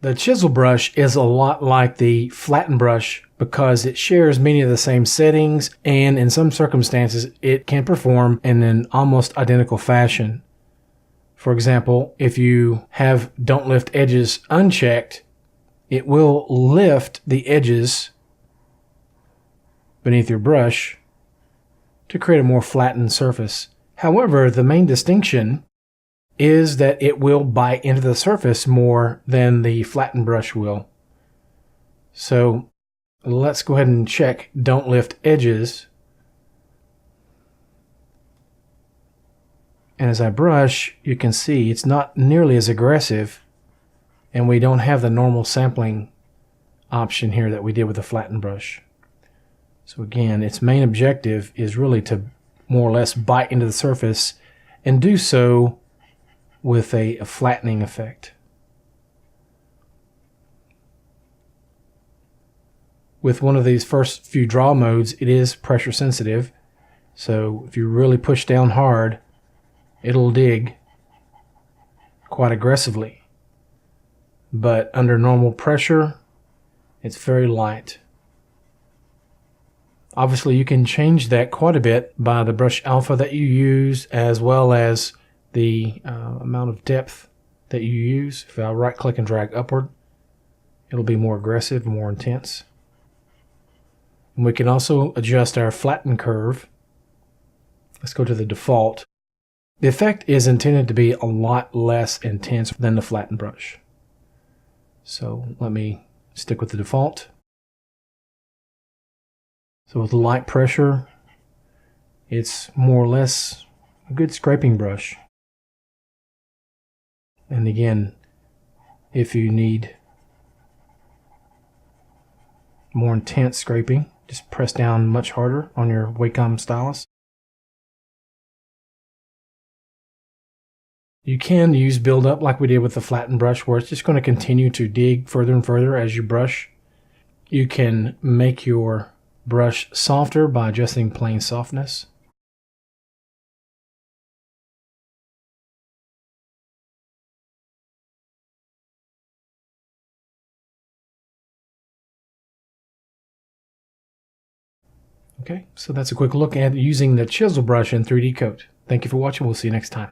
The chisel brush is a lot like the flatten brush because it shares many of the same settings, and in some circumstances it can perform in an almost identical fashion. For example, if you have don't lift edges unchecked, it will lift the edges beneath your brush to create a more flattened surface. However, the main distinction is that it will bite into the surface more than the flattened brush will. So let's go ahead and check don't lift edges. And as I brush, you can see it's not nearly as aggressive, and we don't have the normal sampling option here that we did with the flattened brush. So again, its main objective is really to more or less bite into the surface and do so with a flattening effect. With one of these first few draw modes, it is pressure sensitive, so if you really push down hard, it'll dig quite aggressively. But under normal pressure, it's very light. Obviously, you can change that quite a bit by the brush alpha that you use, as well as the amount of depth that you use. If I right click and drag upward, it'll be more aggressive, more intense. And we can also adjust our flatten curve. Let's go to the default. The effect is intended to be a lot less intense than the flatten brush. So let me stick with the default. So with light pressure, it's more or less a good scraping brush. And again, if you need more intense scraping, just press down much harder on your Wacom stylus. You can use build-up like we did with the flattened brush, where it's just going to continue to dig further and further as you brush. You can make your brush softer by adjusting plane softness. Okay, so that's a quick look at using the chisel brush in 3D Coat. Thank you for watching. We'll see you next time.